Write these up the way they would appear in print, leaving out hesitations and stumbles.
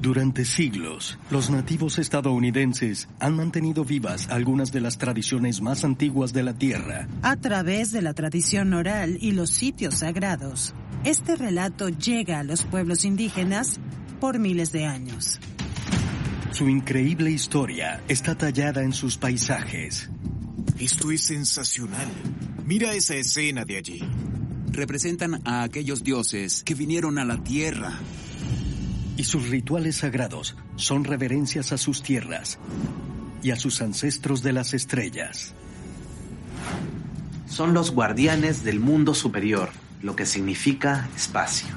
Durante siglos, los nativos estadounidenses han mantenido vivas algunas de las tradiciones más antiguas de la Tierra. A través de la tradición oral y los sitios sagrados, este relato llega a los pueblos indígenas por miles de años. Su increíble historia está tallada en sus paisajes. Esto es sensacional. Mira esa escena de allí. Representan a aquellos dioses que vinieron a la Tierra. Y sus rituales sagrados son reverencias a sus tierras y a sus ancestros de las estrellas. Son los guardianes del mundo superior, lo que significa espacio.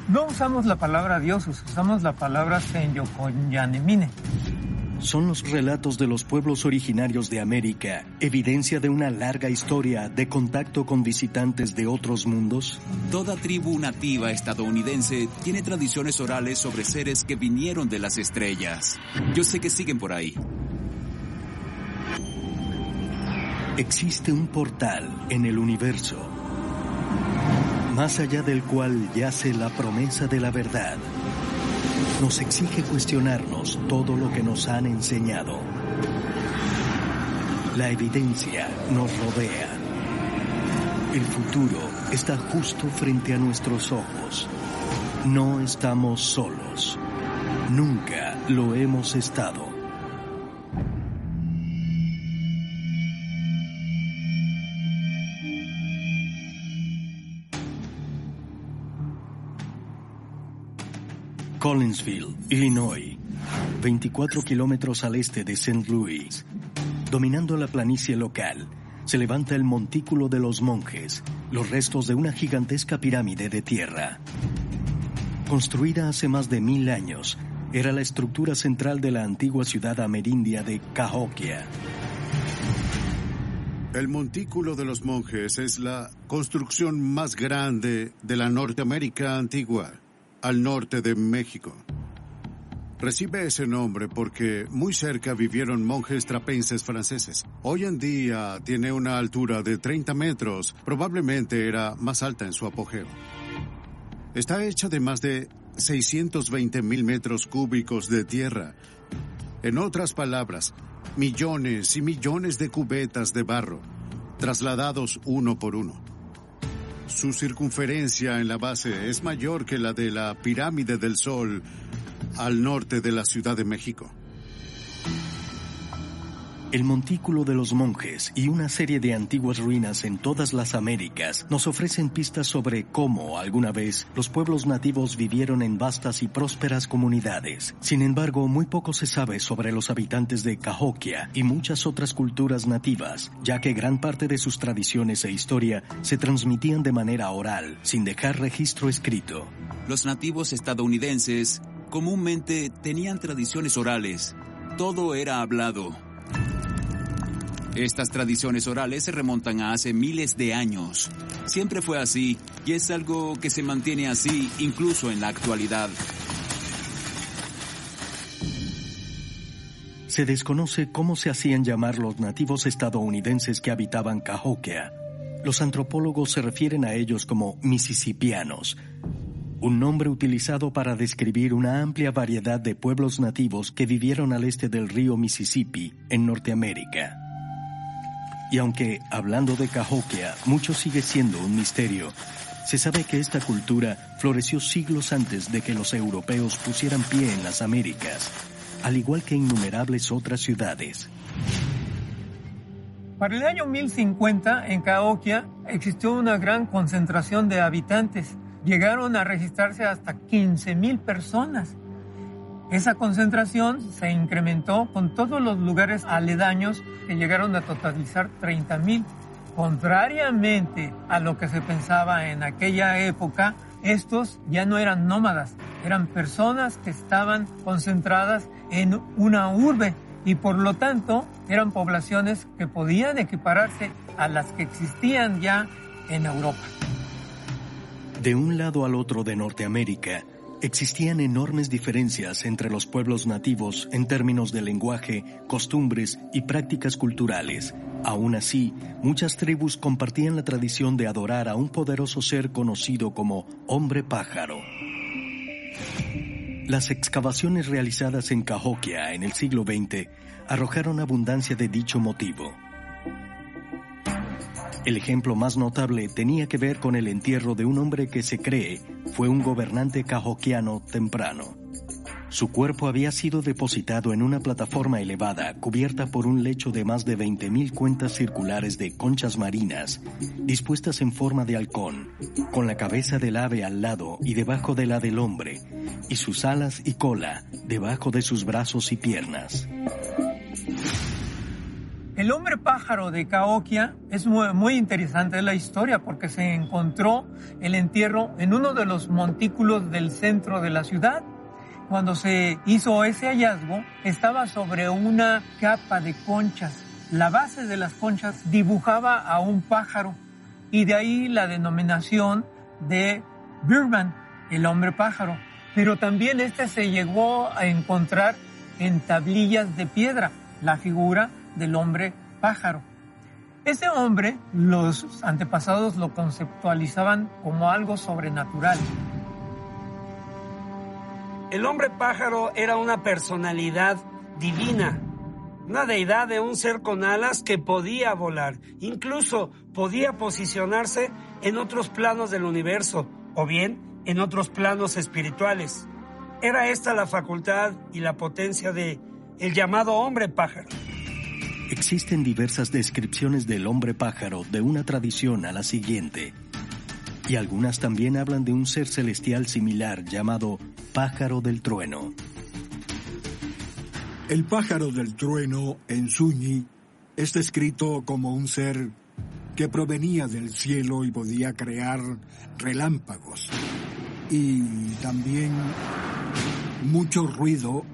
No usamos la palabra dioses, usamos la palabra Senyokonyanemine. Son los relatos de los pueblos originarios de América, evidencia de una larga historia de contacto con visitantes de otros mundos. Toda tribu nativa estadounidense tiene tradiciones orales sobre seres que vinieron de las estrellas. Yo sé que siguen por ahí. Existe un portal en el universo, más allá del cual yace la promesa de la verdad. Nos exige cuestionarnos todo lo que nos han enseñado. La evidencia nos rodea. El futuro está justo frente a nuestros ojos. No estamos solos. Nunca lo hemos estado. Collinsville, Illinois, 24 kilómetros al este de St. Louis. Dominando la planicie local, se levanta el Montículo de los Monjes, los restos de una gigantesca pirámide de tierra. Construida hace más de 1000 años, era la estructura central de la antigua ciudad amerindia de Cahokia. El Montículo de los Monjes es la construcción más grande de la Norteamérica antigua, al norte de México. Recibe ese nombre porque muy cerca vivieron monjes trapenses franceses. Hoy en día tiene una altura de 30 metros, probablemente era más alta en su apogeo. Está hecha de más de 620,000 metros cúbicos de tierra. En otras palabras, millones y millones de cubetas de barro, trasladados uno por uno. Su circunferencia en la base es mayor que la de la Pirámide del Sol al norte de la Ciudad de México. El Montículo de los Monjes y una serie de antiguas ruinas en todas las Américas nos ofrecen pistas sobre cómo, alguna vez, los pueblos nativos vivieron en vastas y prósperas comunidades. Sin embargo, muy poco se sabe sobre los habitantes de Cahokia y muchas otras culturas nativas, ya que gran parte de sus tradiciones e historia se transmitían de manera oral, sin dejar registro escrito. Los nativos estadounidenses comúnmente tenían tradiciones orales. Todo era hablado. Estas tradiciones orales se remontan a hace miles de años. Siempre fue así, y es algo que se mantiene así incluso en la actualidad. Se desconoce cómo se hacían llamar los nativos estadounidenses que habitaban Cahokia. Los antropólogos se refieren a ellos como Mississippianos, un nombre utilizado para describir una amplia variedad de pueblos nativos que vivieron al este del río Mississippi, en Norteamérica. Y aunque, hablando de Cahokia, mucho sigue siendo un misterio, se sabe que esta cultura floreció siglos antes de que los europeos pusieran pie en las Américas, al igual que innumerables otras ciudades. Para el año 1050, en Cahokia, existió una gran concentración de habitantes. Llegaron a registrarse hasta 15,000 personas. Esa concentración se incrementó con todos los lugares aledaños que llegaron a totalizar 30,000. Contrariamente a lo que se pensaba en aquella época, estos ya no eran nómadas, eran personas que estaban concentradas en una urbe y por lo tanto eran poblaciones que podían equipararse a las que existían ya en Europa. De un lado al otro de Norteamérica, existían enormes diferencias entre los pueblos nativos en términos de lenguaje, costumbres y prácticas culturales. Aún así, muchas tribus compartían la tradición de adorar a un poderoso ser conocido como hombre pájaro. Las excavaciones realizadas en Cahokia en el siglo XX arrojaron abundancia de dicho motivo. El ejemplo más notable tenía que ver con el entierro de un hombre que se cree fue un gobernante cahokiano temprano. Su cuerpo había sido depositado en una plataforma elevada cubierta por un lecho de más de 20,000 cuentas circulares de conchas marinas dispuestas en forma de halcón, con la cabeza del ave al lado y debajo de la del hombre, y sus alas y cola debajo de sus brazos y piernas. El hombre pájaro de Cahokia es muy interesante la historia porque se encontró el entierro en uno de los montículos del centro de la ciudad. Cuando se hizo ese hallazgo, estaba sobre una capa de conchas. La base de las conchas dibujaba a un pájaro y de ahí la denominación de Birdman, el hombre pájaro. Pero también se llegó a encontrar en tablillas de piedra, la figura del hombre pájaro. Ese hombre, los antepasados lo conceptualizaban como algo sobrenatural. El hombre pájaro era una personalidad divina, una deidad de un ser con alas que podía volar, incluso podía posicionarse en otros planos del universo o bien en otros planos espirituales. Era esta la facultad y la potencia de el llamado hombre pájaro. Existen diversas descripciones del hombre pájaro de una tradición a la siguiente, y algunas también hablan de un ser celestial similar llamado pájaro del trueno. El pájaro del trueno en Zuni es descrito como un ser que provenía del cielo y podía crear relámpagos y también mucho ruido,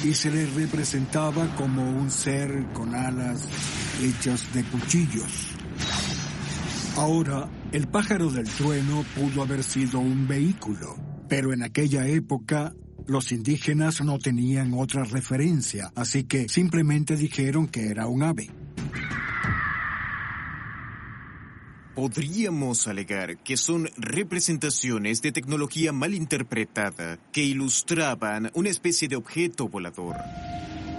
y se le representaba como un ser con alas hechas de cuchillos. Ahora, el pájaro del trueno pudo haber sido un vehículo, pero en aquella época los indígenas no tenían otra referencia, así que simplemente dijeron que era un ave. Podríamos alegar que son representaciones de tecnología mal interpretada que ilustraban una especie de objeto volador.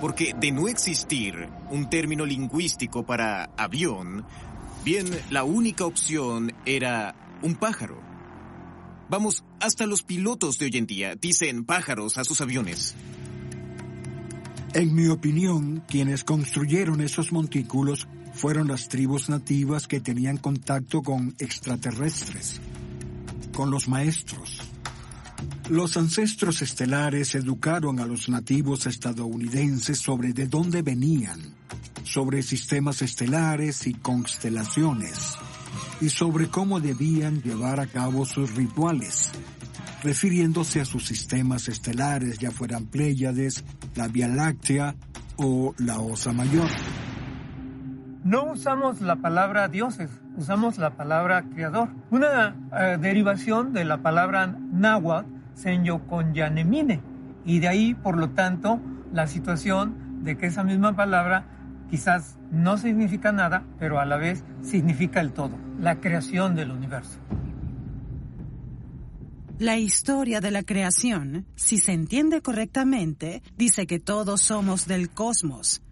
Porque de no existir un término lingüístico para avión, bien, la única opción era un pájaro. Vamos, hasta los pilotos de hoy en día dicen pájaros a sus aviones. En mi opinión, quienes construyeron esos montículos fueron las tribus nativas que tenían contacto con extraterrestres, con los maestros. Los ancestros estelares educaron a los nativos estadounidenses sobre de dónde venían, sobre sistemas estelares y constelaciones, y sobre cómo debían llevar a cabo sus rituales, refiriéndose a sus sistemas estelares, ya fueran Pléyades, la Vía Láctea o la Osa Mayor. No usamos la palabra dioses, usamos la palabra creador. Una derivación de la palabra náhuatl, Senyoconyanemine, y de ahí, por lo tanto, la situación de que esa misma palabra quizás no significa nada, pero a la vez significa el todo, la creación del universo. La historia de la creación, si se entiende correctamente, dice que todos somos del cosmos.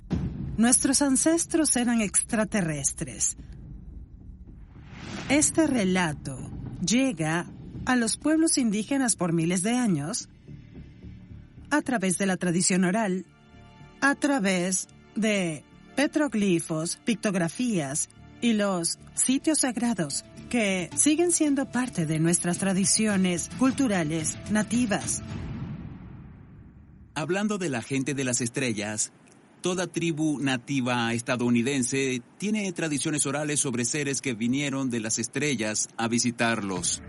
Nuestros ancestros eran extraterrestres. Este relato llega a los pueblos indígenas por miles de años a través de la tradición oral, a través de petroglifos, pictografías y los sitios sagrados que siguen siendo parte de nuestras tradiciones culturales nativas. Hablando de la gente de las estrellas, toda tribu nativa estadounidense tiene tradiciones orales sobre seres que vinieron de las estrellas a visitarlos.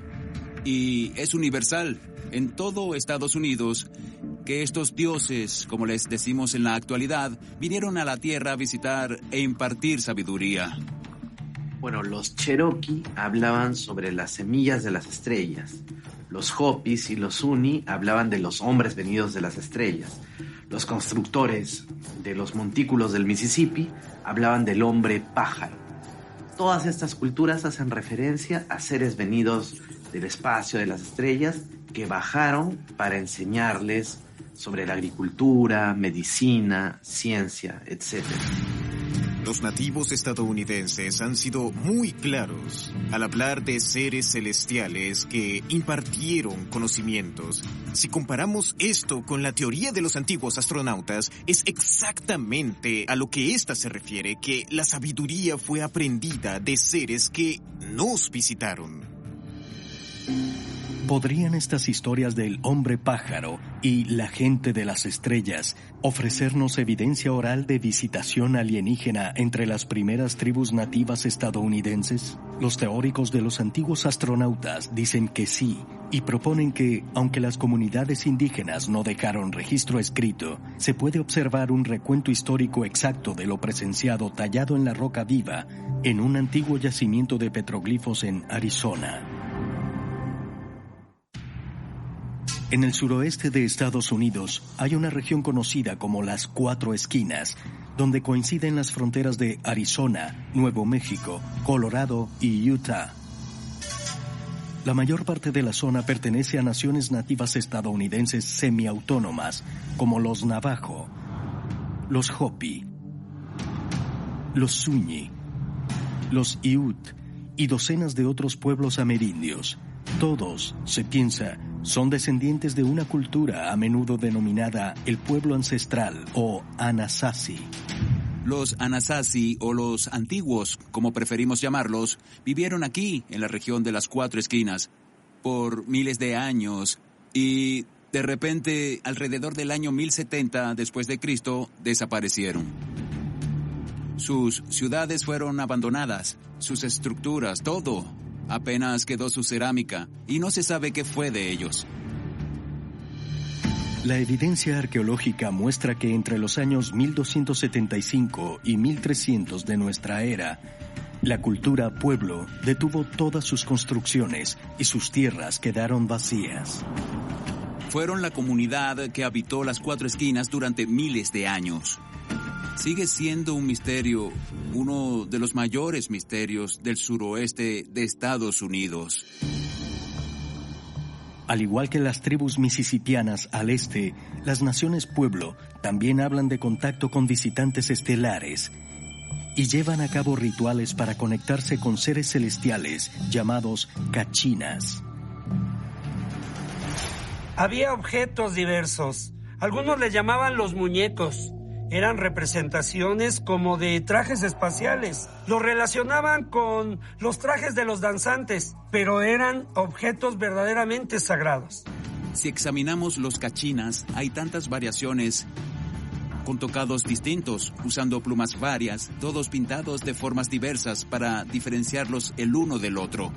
Y es universal en todo Estados Unidos que estos dioses, como les decimos en la actualidad, vinieron a la Tierra a visitar e impartir sabiduría. Bueno, los Cherokee hablaban sobre las semillas de las estrellas. Los Hopis y los Zuni hablaban de los hombres venidos de las estrellas. Los constructores de los montículos del Mississippi hablaban del hombre pájaro. Todas estas culturas hacen referencia a seres venidos del espacio, de las estrellas, que bajaron para enseñarles sobre la agricultura, medicina, ciencia, etc. Los nativos estadounidenses han sido muy claros al hablar de seres celestiales que impartieron conocimientos. Si comparamos esto con la teoría de los antiguos astronautas, es exactamente a lo que ésta se refiere, que la sabiduría fue aprendida de seres que nos visitaron. ¿Podrían estas historias del hombre pájaro y la gente de las estrellas ofrecernos evidencia oral de visitación alienígena entre las primeras tribus nativas estadounidenses? Los teóricos de los antiguos astronautas dicen que sí, y proponen que, aunque las comunidades indígenas no dejaron registro escrito, se puede observar un recuento histórico exacto de lo presenciado tallado en la roca viva en un antiguo yacimiento de petroglifos en Arizona. En el suroeste de Estados Unidos hay una región conocida como las Cuatro Esquinas, donde coinciden las fronteras de Arizona, Nuevo México, Colorado y Utah. La mayor parte de la zona pertenece a naciones nativas estadounidenses semiautónomas, como los Navajo, los Hopi, los Zuni, los Ute y docenas de otros pueblos amerindios. Todos, se piensa, son descendientes de una cultura a menudo denominada el pueblo ancestral o Anasazi. Los Anasazi, o los antiguos, como preferimos llamarlos, vivieron aquí, en la región de las Cuatro Esquinas, por miles de años y, de repente, alrededor del año 1070 después de Cristo, desaparecieron. Sus ciudades fueron abandonadas, sus estructuras, todo. Apenas quedó su cerámica y no se sabe qué fue de ellos. La evidencia arqueológica muestra que entre los años 1275 y 1300 de nuestra era, la cultura pueblo detuvo todas sus construcciones y sus tierras quedaron vacías. Fueron la comunidad que habitó las Cuatro Esquinas durante miles de años. Sigue siendo un misterio, uno de los mayores misterios del suroeste de Estados Unidos. Al igual que las tribus misisipianas al este, las naciones pueblo también hablan de contacto con visitantes estelares y llevan a cabo rituales para conectarse con seres celestiales llamados cachinas. Había objetos diversos. Algunos les llamaban los muñecos. Eran representaciones como de trajes espaciales. Los relacionaban con los trajes de los danzantes, pero eran objetos verdaderamente sagrados. Si examinamos los cachinas, hay tantas variaciones con tocados distintos, usando plumas varias, todos pintados de formas diversas para diferenciarlos el uno del otro.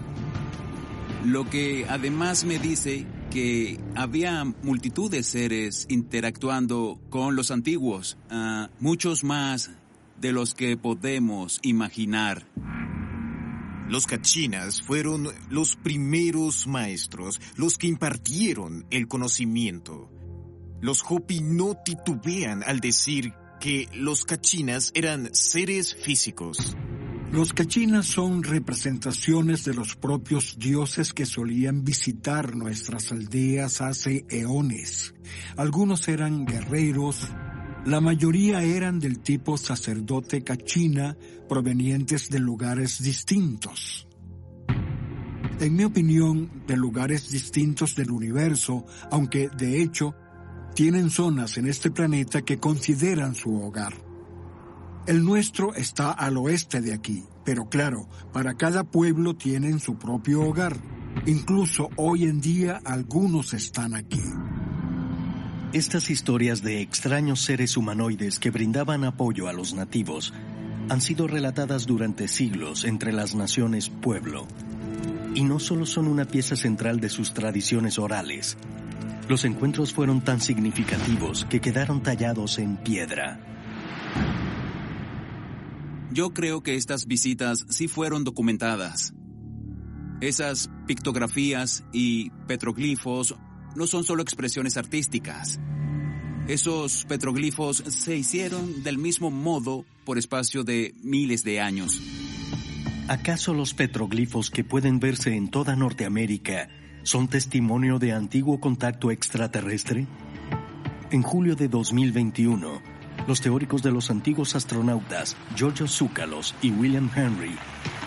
Lo que además me dice que había multitud de seres interactuando con los antiguos, muchos más de los que podemos imaginar. Los cachinas fueron los primeros maestros, los que impartieron el conocimiento. Los Hopi no titubean al decir que los cachinas eran seres físicos. Los cachinas son representaciones de los propios dioses que solían visitar nuestras aldeas hace eones. Algunos eran guerreros, la mayoría eran del tipo sacerdote cachina, provenientes de lugares distintos. En mi opinión, de lugares distintos del universo, aunque de hecho tienen zonas en este planeta que consideran su hogar. El nuestro está al oeste de aquí, pero claro, para cada pueblo tienen su propio hogar. Incluso hoy en día algunos están aquí. Estas historias de extraños seres humanoides que brindaban apoyo a los nativos han sido relatadas durante siglos entre las naciones pueblo. Y no solo son una pieza central de sus tradiciones orales. Los encuentros fueron tan significativos que quedaron tallados en piedra. Yo creo que estas visitas sí fueron documentadas. Esas pictografías y petroglifos no son solo expresiones artísticas. Esos petroglifos se hicieron del mismo modo por espacio de miles de años. ¿Acaso los petroglifos que pueden verse en toda Norteamérica ¿Son testimonio de antiguo contacto extraterrestre? En julio de 2021, los teóricos de los antiguos astronautas Giorgio Tsoukalos y William Henry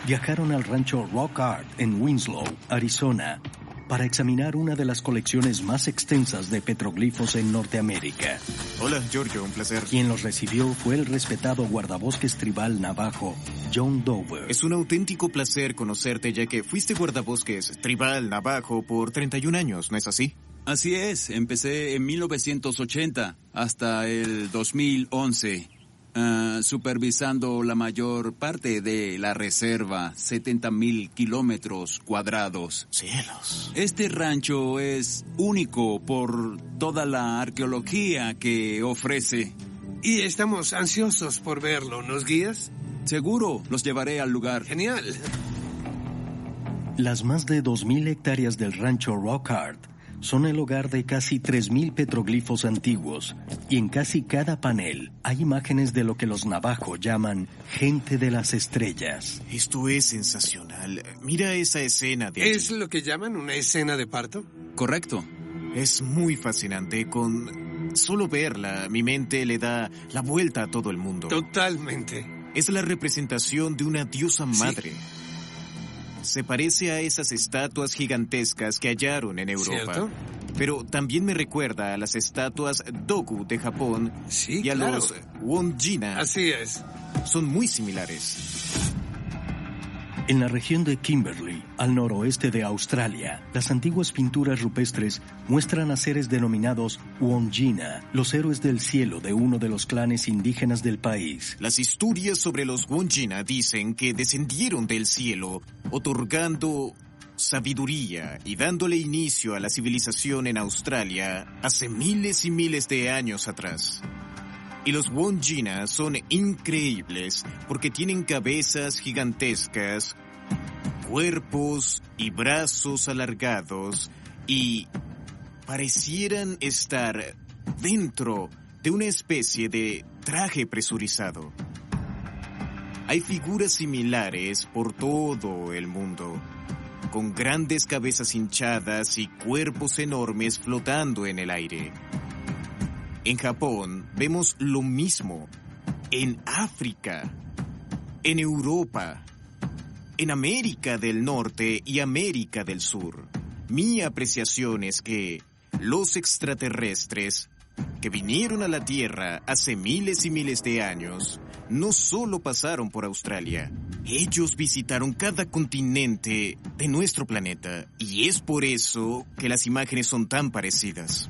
viajaron al rancho Rock Art en Winslow, Arizona, para examinar una de las colecciones más extensas de petroglifos en Norteamérica. Hola, Giorgio, un placer. Quien los recibió fue el respetado guardabosques tribal navajo, John Dover. Es un auténtico placer conocerte, ya que fuiste guardabosques tribal navajo por 31 años, ¿no es así? Así es, empecé en 1980 hasta el 2011, supervisando la mayor parte de la reserva, 70,000 kilómetros cuadrados. ¡Cielos! Este rancho es único por toda la arqueología que ofrece. Y estamos ansiosos por verlo. ¿Nos guías? Seguro, los llevaré al lugar. Genial. Las más de 2,000 hectáreas del rancho Rock Art son el hogar de casi 3,000 petroglifos antiguos, y en casi cada panel hay imágenes de lo que los navajo llaman gente de las estrellas. Esto es sensacional. Mira esa escena de allí. ¿Es lo que llaman una escena de parto? Correcto. Es muy fascinante. Con solo verla, mi mente le da la vuelta a todo el mundo. Totalmente. Es la representación de una diosa madre. Sí. Se parece a esas estatuas gigantescas que hallaron en Europa. ¿Cierto? Pero también me recuerda a las estatuas Dogu de Japón y a los Wonjina. Así es. Son muy similares. En la región de Kimberley, al noroeste de Australia, las antiguas pinturas rupestres muestran a seres denominados Wonjina, los héroes del cielo de uno de los clanes indígenas del país. Las historias sobre los Wonjina dicen que descendieron del cielo, otorgando sabiduría y dándole inicio a la civilización en Australia hace miles y miles de años atrás. Y los Wonjina son increíbles porque tienen cabezas gigantescas, cuerpos y brazos alargados y parecieran estar dentro de una especie de traje presurizado. Hay figuras similares por todo el mundo, con grandes cabezas hinchadas y cuerpos enormes flotando en el aire. En Japón vemos lo mismo, en África, en Europa, en América del Norte y América del Sur. Mi apreciación es que los extraterrestres que vinieron a la Tierra hace miles y miles de años no solo pasaron por Australia, ellos visitaron cada continente de nuestro planeta y es por eso que las imágenes son tan parecidas.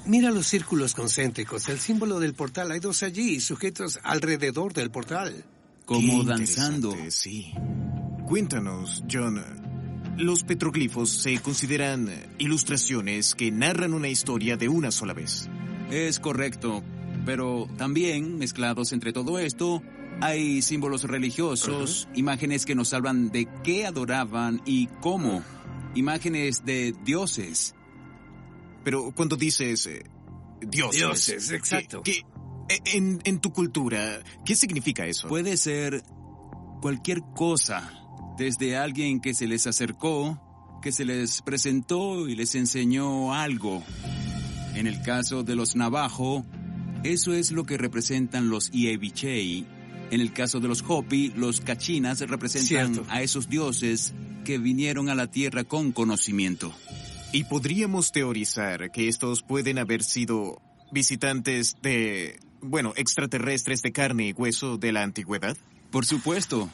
Mira los círculos concéntricos, el símbolo del portal. Hay dos allí, sujetos alrededor del portal. Como danzando. Sí. Cuéntanos, John. Los petroglifos se consideran ilustraciones que narran una historia de una sola vez. Es correcto, pero también, mezclados entre todo esto, hay símbolos religiosos, imágenes que nos hablan de qué adoraban y cómo, imágenes de dioses. Pero cuando dices dioses... Dioses, exacto. En tu cultura, ¿qué significa eso? Puede ser cualquier cosa, desde alguien que se les acercó, que se les presentó y les enseñó algo. En el caso de los navajo, eso es lo que representan los Ievichei. En el caso de los Hopi, los Cachinas representan a esos dioses que vinieron a la tierra con conocimiento. Y podríamos teorizar que estos pueden haber sido visitantes extraterrestres de carne y hueso de la antigüedad. Por supuesto.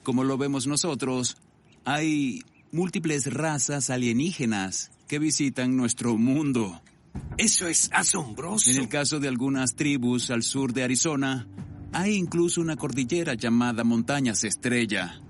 Como lo vemos nosotros, hay múltiples razas alienígenas que visitan nuestro mundo. Eso es asombroso. En el caso de algunas tribus al sur de Arizona, hay incluso una cordillera llamada Montañas Estrella.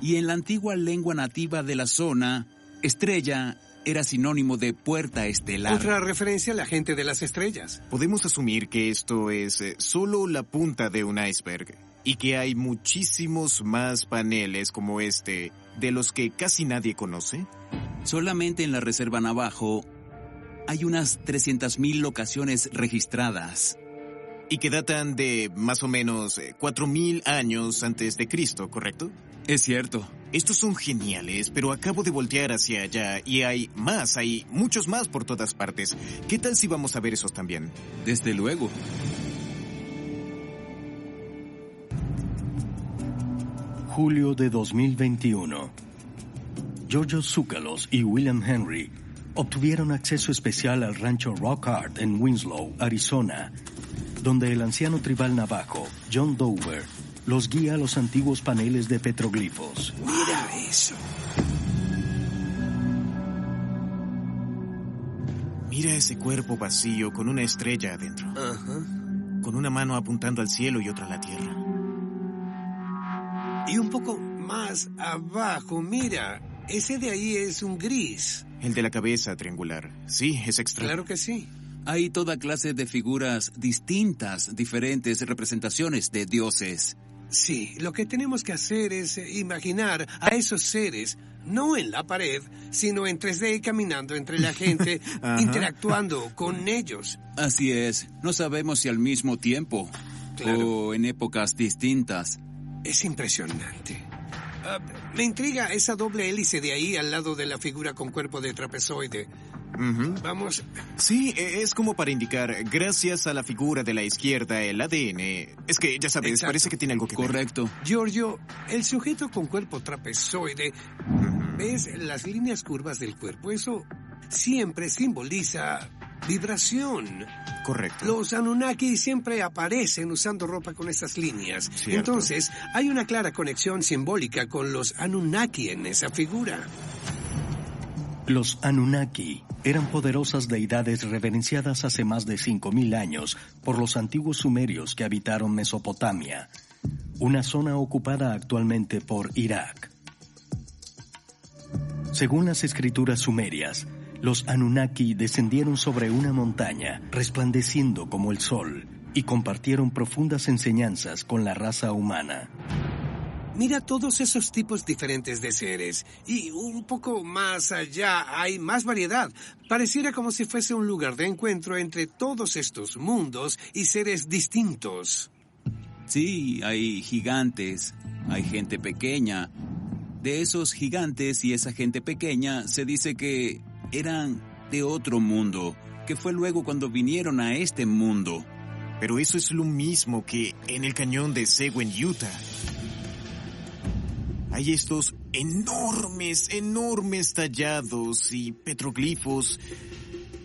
Y en la antigua lengua nativa de la zona, estrella era sinónimo de puerta estelar. Otra referencia a la gente de las estrellas. Podemos asumir que esto es solo la punta de un iceberg y que hay muchísimos más paneles como este de los que casi nadie conoce. Solamente en la Reserva Navajo hay unas 300,000 locaciones registradas. Y que datan de más o menos 4,000 años antes de Cristo, ¿correcto? Es cierto. Estos son geniales, pero acabo de voltear hacia allá y hay muchos más por todas partes. ¿Qué tal si vamos a ver esos también? Desde luego. Julio de 2021. Georgios Tsoukalos y William Henry obtuvieron acceso especial al rancho Rock Art en Winslow, Arizona, donde el anciano tribal navajo, John Dover, los guía a los antiguos paneles de petroglifos. Mira eso. Mira ese cuerpo vacío con una estrella adentro. Ajá. Con una mano apuntando al cielo y otra a la tierra. Y un poco más abajo, mira, ese de ahí es un gris. El de la cabeza triangular. Sí, es extraño. Claro que sí. Hay toda clase de figuras distintas, diferentes representaciones de dioses. Sí, lo que tenemos que hacer es imaginar a esos seres, no en la pared, sino en 3D caminando entre la gente, interactuando con ellos. Así es, no sabemos si al mismo tiempo o en épocas distintas. Es impresionante. Me intriga esa doble hélice de ahí al lado de la figura con cuerpo de trapezoide. Vamos. Sí, es como para indicar, gracias a la figura de la izquierda, el ADN. Es que, ya sabes, Exacto. parece que tiene algo que ver. Correcto. Giorgio, el sujeto con cuerpo trapezoide, ¿ves las líneas curvas del cuerpo? Eso siempre simboliza vibración. Correcto. Los Anunnaki siempre aparecen usando ropa con esas líneas. Cierto. Entonces, hay una clara conexión simbólica con los Anunnaki en esa figura. Los Anunnaki eran poderosas deidades reverenciadas hace más de 5.000 años por los antiguos sumerios que habitaron Mesopotamia, una zona ocupada actualmente por Irak. Según las escrituras sumerias, los Anunnaki descendieron sobre una montaña, resplandeciendo como el sol, y compartieron profundas enseñanzas con la raza humana. Mira todos esos tipos diferentes de seres. Y un poco más allá hay más variedad. Pareciera como si fuese un lugar de encuentro entre todos estos mundos y seres distintos. Sí, hay gigantes, hay gente pequeña. De esos gigantes y esa gente pequeña se dice que eran de otro mundo, que fue luego cuando vinieron a este mundo. Pero eso es lo mismo que en el cañón de Seguin, Utah. Hay estos enormes tallados y petroglifos.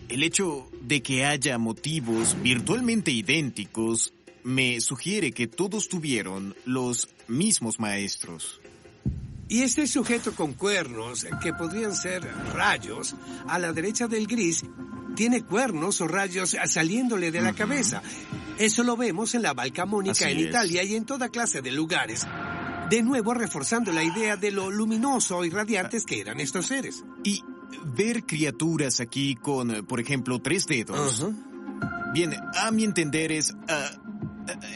El hecho de que haya motivos virtualmente idénticos me sugiere que todos tuvieron los mismos maestros. Y este sujeto con cuernos, que podrían ser rayos, a la derecha del gris, tiene cuernos o rayos saliéndole de la cabeza. Eso lo vemos en la Valcamónica en Italia y en toda clase de lugares. De nuevo reforzando la idea de lo luminoso y radiantes que eran estos seres. Y ver criaturas aquí con, por ejemplo, 3 dedos. Bien, a mi entender es...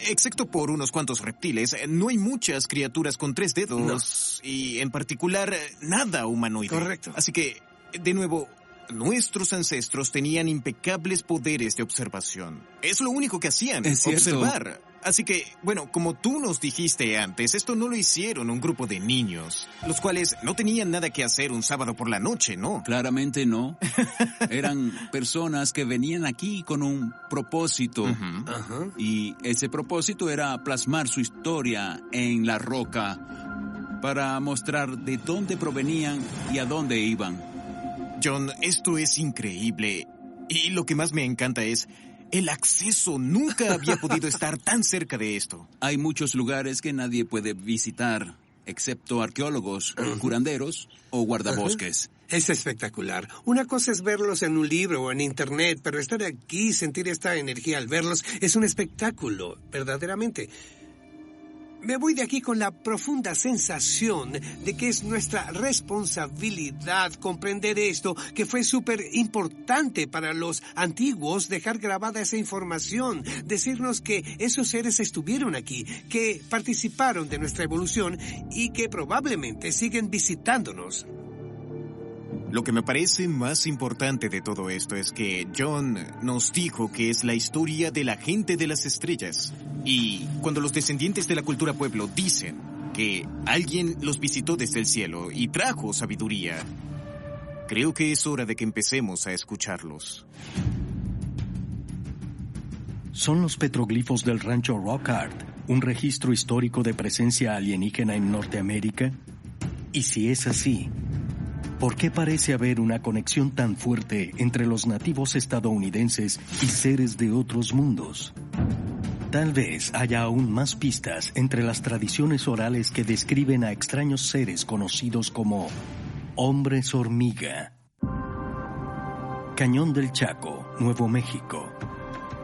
excepto por unos cuantos reptiles, no hay muchas criaturas con 3 dedos. No. Y en particular, nada humanoide. Correcto. Así que, de nuevo, nuestros ancestros tenían impecables poderes de observación. Es lo único que hacían, observar. Así que, bueno, como tú nos dijiste antes, esto no lo hicieron un grupo de niños, los cuales no tenían nada que hacer un sábado por la noche, ¿no? Claramente no. Eran personas que venían aquí con un propósito. Y ese propósito era plasmar su historia en la roca para mostrar de dónde provenían y a dónde iban. John, esto es increíble. Y lo que más me encanta es... el acceso. Nunca había podido estar tan cerca de esto. Hay muchos lugares que nadie puede visitar, excepto arqueólogos, curanderos o guardabosques. Es espectacular. Una cosa es verlos en un libro o en internet, pero estar aquí, sentir esta energía al verlos, es un espectáculo, verdaderamente. Me voy de aquí con la profunda sensación de que es nuestra responsabilidad comprender esto, que fue súper importante para los antiguos dejar grabada esa información, decirnos que esos seres estuvieron aquí, que participaron de nuestra evolución y que probablemente siguen visitándonos. Lo que me parece más importante de todo esto es que John nos dijo que es la historia de la gente de las estrellas. Y cuando los descendientes de la cultura pueblo dicen que alguien los visitó desde el cielo y trajo sabiduría. Creo que es hora de que empecemos a escucharlos. ¿Son los petroglifos del rancho Rock Art un registro histórico de presencia alienígena en Norteamérica? Y si es así, ¿por qué parece haber una conexión tan fuerte entre los nativos estadounidenses y seres de otros mundos? Tal vez haya aún más pistas entre las tradiciones orales que describen a extraños seres conocidos como hombres hormiga. Cañón del Chaco, Nuevo México.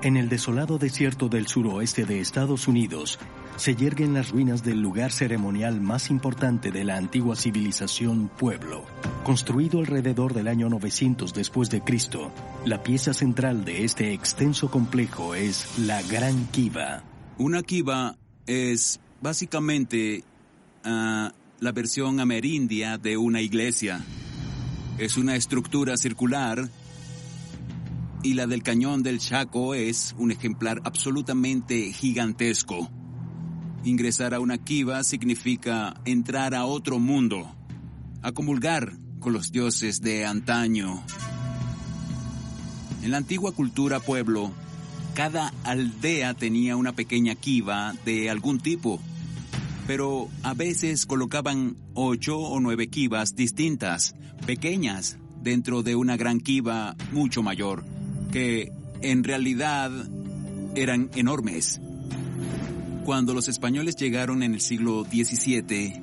En el desolado desierto del suroeste de Estados Unidos, se yerguen las ruinas del lugar ceremonial más importante de la antigua civilización Pueblo. Construido alrededor del año 900 después de Cristo, la pieza central de este extenso complejo es la Gran Kiva. Una kiva es básicamente la versión amerindia de una iglesia. Es una estructura circular y la del Cañón del Chaco es un ejemplar absolutamente gigantesco. Ingresar a una kiva significa entrar a otro mundo, a comulgar con los dioses de antaño. En la antigua cultura Pueblo, cada aldea tenía una pequeña kiva de algún tipo, pero a veces colocaban 8 o 9 kivas distintas, pequeñas, dentro de una gran kiva mucho mayor, que en realidad eran enormes. Cuando los españoles llegaron en el siglo XVII,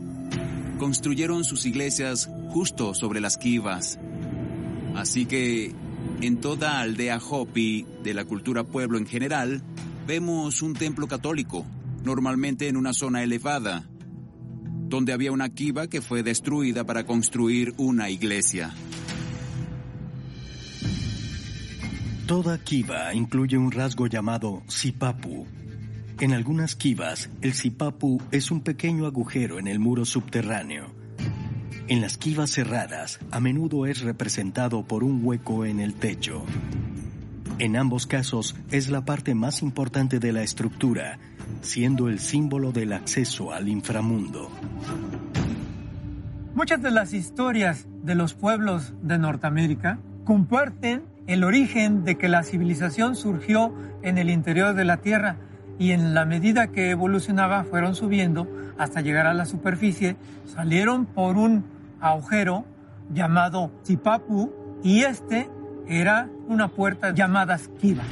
construyeron sus iglesias justo sobre las kivas. Así que en toda aldea Hopi de la cultura Pueblo en general, vemos un templo católico, normalmente en una zona elevada, donde había una kiva que fue destruida para construir una iglesia. Toda kiva incluye un rasgo llamado sipapu. En algunas kivas, el sipapu es un pequeño agujero en el muro subterráneo. En las kivas cerradas, a menudo es representado por un hueco en el techo. En ambos casos, es la parte más importante de la estructura, siendo el símbolo del acceso al inframundo. Muchas de las historias de los pueblos de Norteamérica comparten el origen de que la civilización surgió en el interior de la Tierra y en la medida que evolucionaba fueron subiendo hasta llegar a la superficie, salieron por un agujero llamado sipapu y este era una puerta llamada kiva.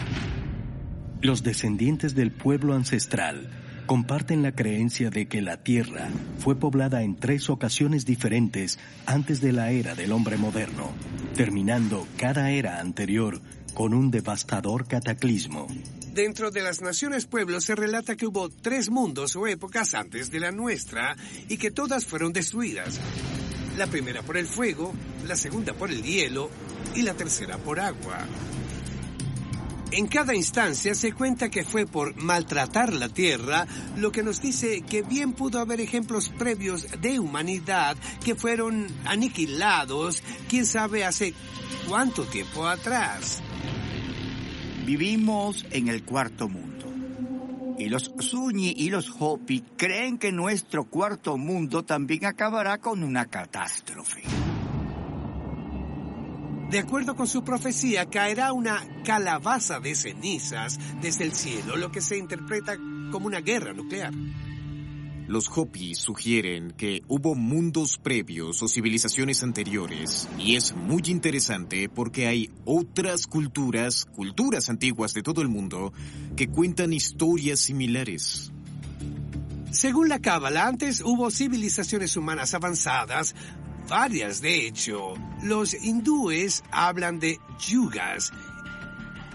Los descendientes del pueblo ancestral comparten la creencia de que la Tierra fue poblada en 3 ocasiones diferentes antes de la era del hombre moderno, terminando cada era anterior con un devastador cataclismo. Dentro de las naciones pueblos se relata que hubo 3 mundos o épocas antes de la nuestra y que todas fueron destruidas. La primera por el fuego, la segunda por el hielo y la tercera por agua. En cada instancia se cuenta que fue por maltratar la tierra, lo que nos dice que bien pudo haber ejemplos previos de humanidad que fueron aniquilados, quién sabe hace cuánto tiempo atrás. Vivimos en el cuarto mundo. Y los Zuni y los Hopi creen que nuestro cuarto mundo también acabará con una catástrofe. De acuerdo con su profecía, caerá una calabaza de cenizas desde el cielo, lo que se interpreta como una guerra nuclear. Los Hopi sugieren que hubo mundos previos o civilizaciones anteriores, y es muy interesante porque hay otras culturas antiguas de todo el mundo, que cuentan historias similares. Según la Cábala, antes hubo civilizaciones humanas avanzadas, varias de hecho. Los hindúes hablan de yugas,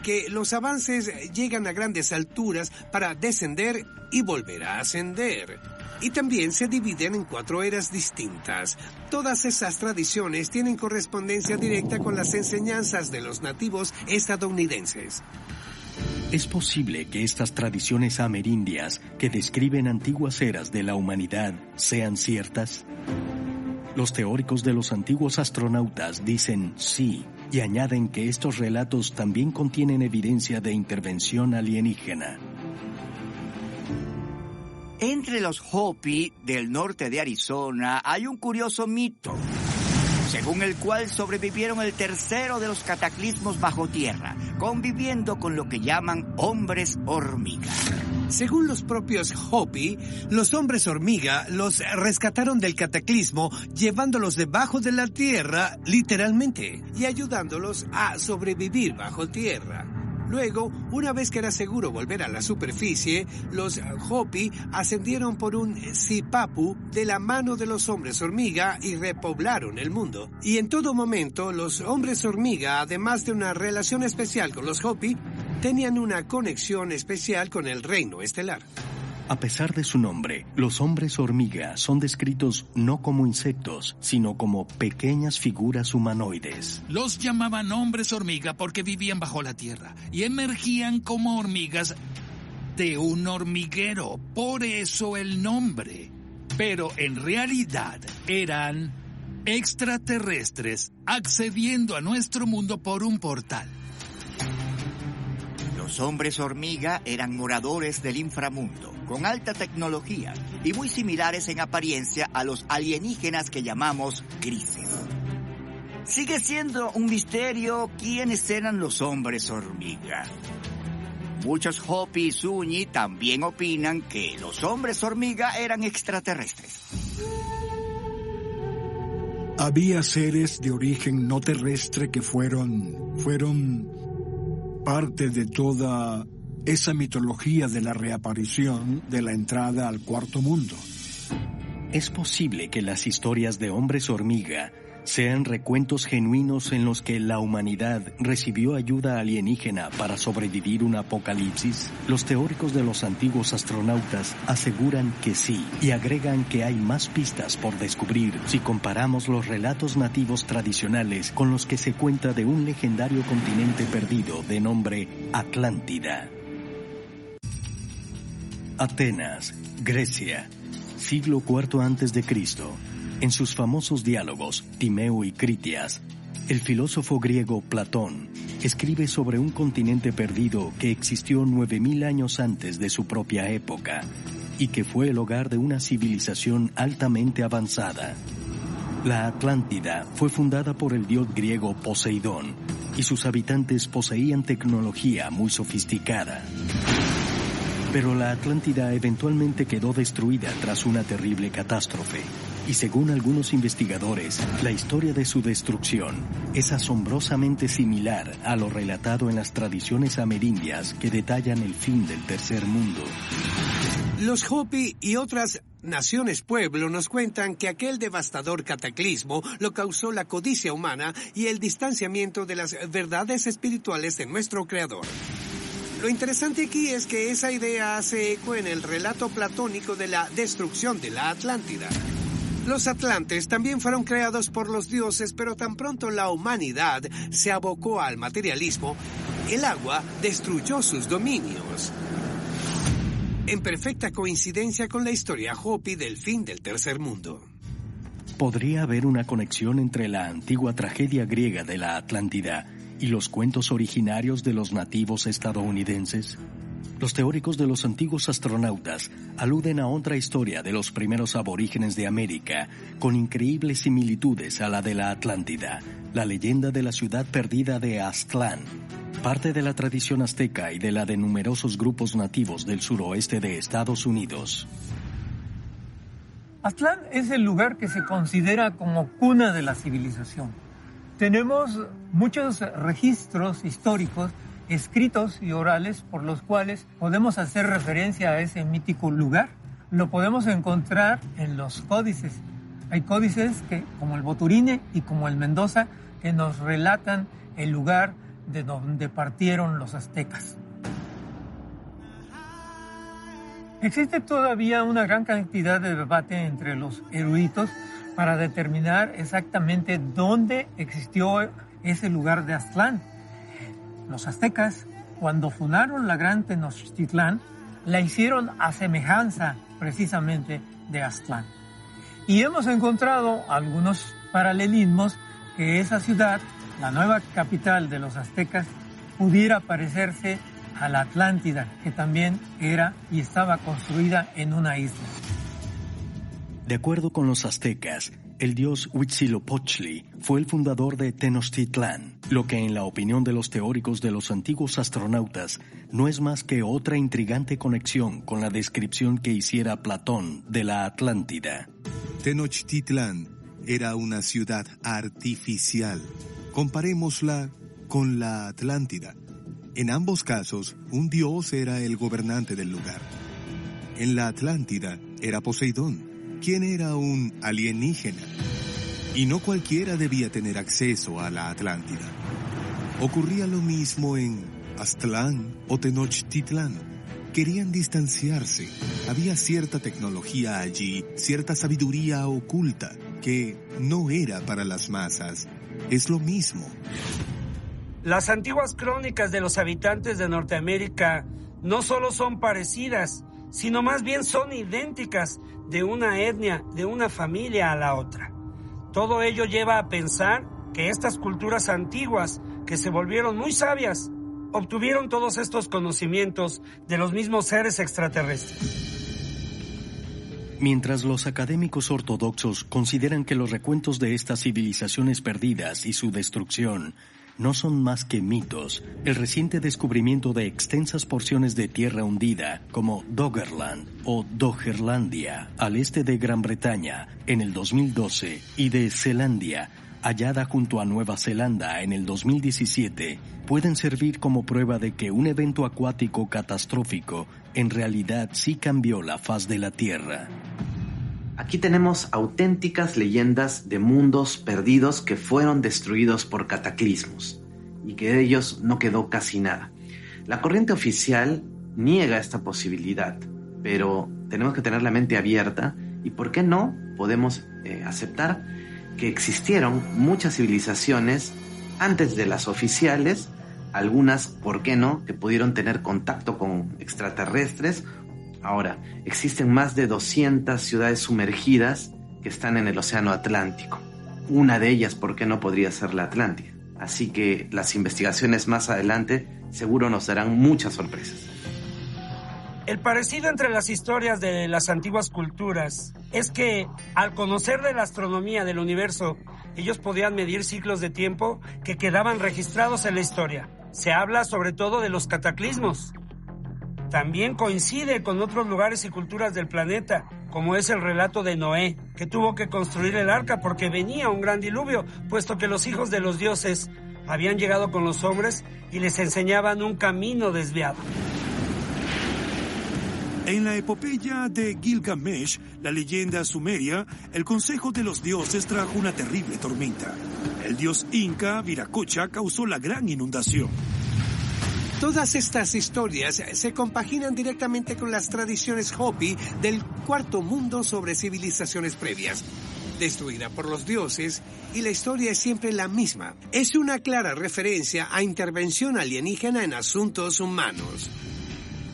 que los avances llegan a grandes alturas para descender y volver a ascender. Y también se dividen en 4 eras distintas. Todas esas tradiciones tienen correspondencia directa con las enseñanzas de los nativos estadounidenses. ¿Es posible que estas tradiciones amerindias que describen antiguas eras de la humanidad sean ciertas? Los teóricos de los antiguos astronautas dicen sí y añaden que estos relatos también contienen evidencia de intervención alienígena. Entre los Hopi del norte de Arizona hay un curioso mito, según el cual sobrevivieron el tercero de los cataclismos bajo tierra, conviviendo con lo que llaman hombres hormiga. Según los propios Hopi, los hombres hormiga los rescataron del cataclismo, llevándolos debajo de la tierra, literalmente, y ayudándolos a sobrevivir bajo tierra. Luego, una vez que era seguro volver a la superficie, los Hopi ascendieron por un sipapu de la mano de los hombres hormiga y repoblaron el mundo. Y en todo momento, los hombres hormiga, además de una relación especial con los Hopi, tenían una conexión especial con el reino estelar. A pesar de su nombre, los hombres hormiga son descritos no como insectos, sino como pequeñas figuras humanoides. Los llamaban hombres hormiga porque vivían bajo la tierra y emergían como hormigas de un hormiguero, por eso el nombre. Pero en realidad eran extraterrestres accediendo a nuestro mundo por un portal. Los hombres hormiga eran moradores del inframundo, con alta tecnología y muy similares en apariencia a los alienígenas que llamamos grises. Sigue siendo un misterio quiénes eran los hombres hormiga. Muchos Hopi y Zuni también opinan que los hombres hormiga eran extraterrestres. Había seres de origen no terrestre que fueron parte de toda esa mitología de la reaparición de la entrada al cuarto mundo. Es posible que las historias de hombres hormiga sean recuentos genuinos en los que la humanidad recibió ayuda alienígena para sobrevivir un apocalipsis. Los teóricos de los antiguos astronautas aseguran que sí, y agregan que hay más pistas por descubrir si comparamos los relatos nativos tradicionales con los que se cuenta de un legendario continente perdido de nombre Atlántida. Atenas, Grecia, siglo IV a.C. En sus famosos diálogos, Timeo y Critias, el filósofo griego Platón escribe sobre un continente perdido que existió 9000 años antes de su propia época y que fue el hogar de una civilización altamente avanzada. La Atlántida fue fundada por el dios griego Poseidón y sus habitantes poseían tecnología muy sofisticada. Pero la Atlántida eventualmente quedó destruida tras una terrible catástrofe. Y según algunos investigadores, la historia de su destrucción es asombrosamente similar a lo relatado en las tradiciones amerindias que detallan el fin del tercer mundo. Los Hopi y otras naciones pueblo nos cuentan que aquel devastador cataclismo lo causó la codicia humana y el distanciamiento de las verdades espirituales de nuestro Creador. Lo interesante aquí es que esa idea hace eco en el relato platónico de la destrucción de la Atlántida. Los atlantes también fueron creados por los dioses, pero tan pronto la humanidad se abocó al materialismo, el agua destruyó sus dominios. En perfecta coincidencia con la historia Hopi del fin del tercer mundo. ¿Podría haber una conexión entre la antigua tragedia griega de la Atlántida y los cuentos originarios de los nativos estadounidenses? Los teóricos de los antiguos astronautas aluden a otra historia de los primeros aborígenes de América, con increíbles similitudes a la de la Atlántida, la leyenda de la ciudad perdida de Aztlán, parte de la tradición azteca y de la de numerosos grupos nativos del suroeste de Estados Unidos. Aztlán es el lugar que se considera como cuna de la civilización. Tenemos muchos registros históricos escritos y orales por los cuales podemos hacer referencia a ese mítico lugar. Lo podemos encontrar en los códices. Hay códices que, como el Boturine y como el Mendoza, que nos relatan el lugar de donde partieron los aztecas. Existe todavía una gran cantidad de debate entre los eruditos para determinar exactamente dónde existió ese lugar de Aztlán. Los aztecas, cuando fundaron la gran Tenochtitlán, la hicieron a semejanza precisamente de Aztlán. Y hemos encontrado algunos paralelismos que esa ciudad, la nueva capital de los aztecas, pudiera parecerse a la Atlántida, que también era y estaba construida en una isla. De acuerdo con los aztecas, el dios Huitzilopochtli fue el fundador de Tenochtitlán, lo que en la opinión de los teóricos de los antiguos astronautas no es más que otra intrigante conexión con la descripción que hiciera Platón de la Atlántida. Tenochtitlán era una ciudad artificial. Comparémosla con la Atlántida. En ambos casos, un dios era el gobernante del lugar. En la Atlántida era Poseidón, quien era un alienígena. Y no cualquiera debía tener acceso a la Atlántida. Ocurría lo mismo en Aztlán o Tenochtitlán. Querían distanciarse. Había cierta tecnología allí, cierta sabiduría oculta, que no era para las masas. Es lo mismo. Las antiguas crónicas de los habitantes de Norteamérica no solo son parecidas, sino más bien son idénticas de una etnia, de una familia a la otra. Todo ello lleva a pensar que estas culturas antiguas, que se volvieron muy sabias, obtuvieron todos estos conocimientos de los mismos seres extraterrestres. Mientras los académicos ortodoxos consideran que los recuentos de estas civilizaciones perdidas y su destrucción no son más que mitos, el reciente descubrimiento de extensas porciones de tierra hundida, como Doggerland o Doggerlandia, al este de Gran Bretaña, en el 2012, y de Zelandia, hallada junto a Nueva Zelanda en el 2017, pueden servir como prueba de que un evento acuático catastrófico en realidad sí cambió la faz de la Tierra. Aquí tenemos auténticas leyendas de mundos perdidos que fueron destruidos por cataclismos y que de ellos no quedó casi nada. La corriente oficial niega esta posibilidad, pero tenemos que tener la mente abierta y, ¿por qué no?, podemos aceptar que existieron muchas civilizaciones antes de las oficiales, algunas, ¿por qué no?, que pudieron tener contacto con extraterrestres. Ahora, existen más de 200 ciudades sumergidas que están en el Océano Atlántico. Una de ellas, ¿por qué no?, podría ser la Atlántida. Así que las investigaciones más adelante seguro nos darán muchas sorpresas. El parecido entre las historias de las antiguas culturas es que, al conocer de la astronomía del universo, ellos podían medir ciclos de tiempo que quedaban registrados en la historia. Se habla sobre todo de los cataclismos. También coincide con otros lugares y culturas del planeta, como es el relato de Noé, que tuvo que construir el arca porque venía un gran diluvio, puesto que los hijos de los dioses habían llegado con los hombres y les enseñaban un camino desviado. En la epopeya de Gilgamesh, la leyenda sumeria, el consejo de los dioses trajo una terrible tormenta. El dios inca, Viracocha, causó la gran inundación. Todas estas historias se compaginan directamente con las tradiciones Hopi del Cuarto Mundo sobre civilizaciones previas, destruida por los dioses, y la historia es siempre la misma. Es una clara referencia a intervención alienígena en asuntos humanos.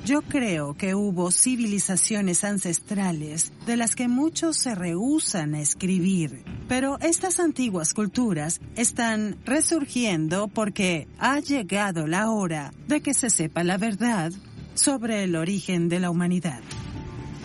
Yo creo que hubo civilizaciones ancestrales de las que muchos se rehúsan a escribir, pero estas antiguas culturas están resurgiendo porque ha llegado la hora de que se sepa la verdad sobre el origen de la humanidad.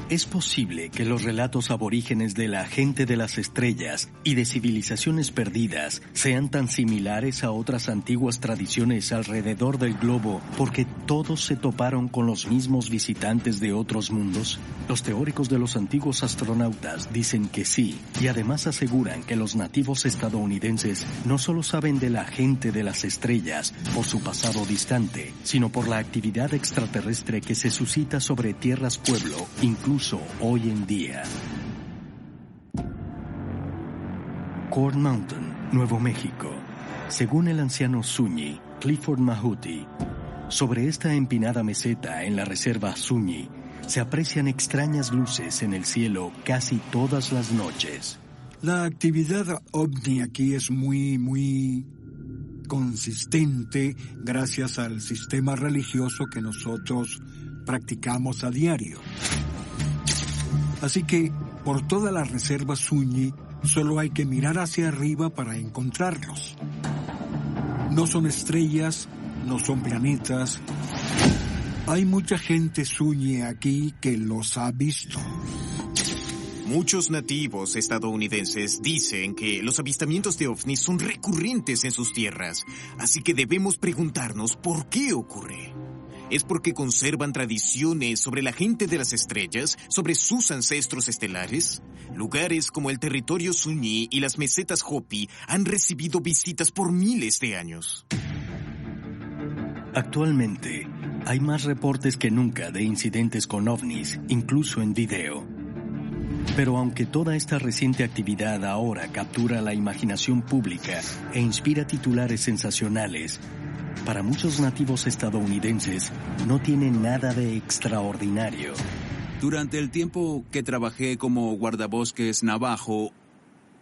Es posible que los relatos aborígenes de la gente de las estrellas y de civilizaciones perdidas sean tan similares a otras antiguas tradiciones alrededor del globo porque todos se toparon con los mismos visitantes de otros mundos. Los teóricos de los antiguos astronautas dicen que sí, y además aseguran que los nativos estadounidenses no solo saben de la gente de las estrellas por su pasado distante, sino por la actividad extraterrestre que se suscita sobre tierras pueblo, incluso hoy en día. Corn Mountain, Nuevo México. Según el anciano Zuni, Clifford Mahuti, sobre esta empinada meseta en la reserva Zuni se aprecian extrañas luces en el cielo casi todas las noches. La actividad ovni aquí es muy consistente gracias al sistema religioso que nosotros practicamos a diario. Así que, por toda la reserva Zuni, solo hay que mirar hacia arriba para encontrarlos. No son estrellas no son planetas. Hay mucha gente Zuni aquí que los ha visto. Muchos nativos estadounidenses dicen que los avistamientos de ovnis son recurrentes en sus tierras, así que debemos preguntarnos por qué ocurre. ¿Es porque conservan tradiciones sobre la gente de las estrellas, sobre sus ancestros estelares? Lugares como el territorio Zuni y las mesetas Hopi han recibido visitas por miles de años. Actualmente, hay más reportes que nunca de incidentes con ovnis, incluso en video. Pero aunque toda esta reciente actividad ahora captura la imaginación pública e inspira titulares sensacionales, para muchos nativos estadounidenses no tiene nada de extraordinario. Durante el tiempo que trabajé como guardabosques navajo,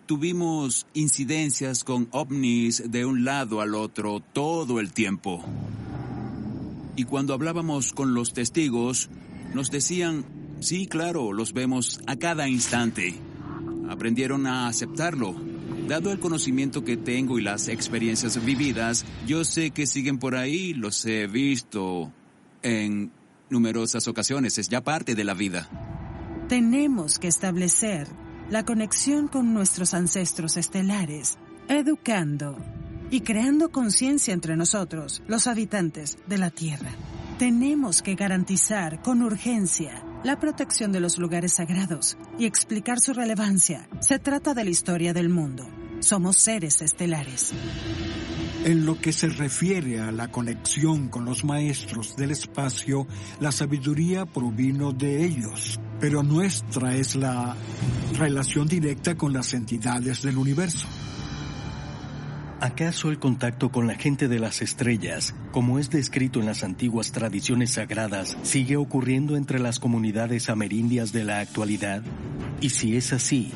tuvimos incidencias con ovnis de un lado al otro todo el tiempo. Y cuando hablábamos con los testigos, nos decían, sí, claro, los vemos a cada instante. Aprendieron a aceptarlo. Dado el conocimiento que tengo y las experiencias vividas, yo sé que siguen por ahí, los he visto en numerosas ocasiones, es ya parte de la vida. Tenemos que establecer la conexión con nuestros ancestros estelares, educando y creando conciencia entre nosotros, los habitantes de la Tierra. Tenemos que garantizar con urgencia la protección de los lugares sagrados y explicar su relevancia. Se trata de la historia del mundo. Somos seres estelares. En lo que se refiere a la conexión con los maestros del espacio, la sabiduría provino de ellos, pero nuestra es la relación directa con las entidades del universo. ¿Acaso el contacto con la gente de las estrellas, como es descrito en las antiguas tradiciones sagradas, sigue ocurriendo entre las comunidades amerindias de la actualidad? Y si es así,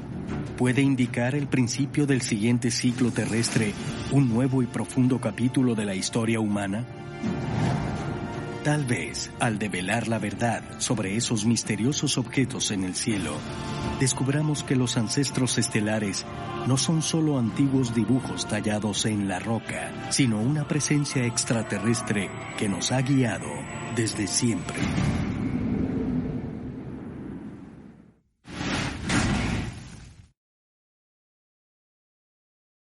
¿puede indicar el principio del siguiente ciclo terrestre, un nuevo y profundo capítulo de la historia humana? Tal vez, al develar la verdad sobre esos misteriosos objetos en el cielo, descubramos que los ancestros estelares no son solo antiguos dibujos tallados en la roca, sino una presencia extraterrestre que nos ha guiado desde siempre.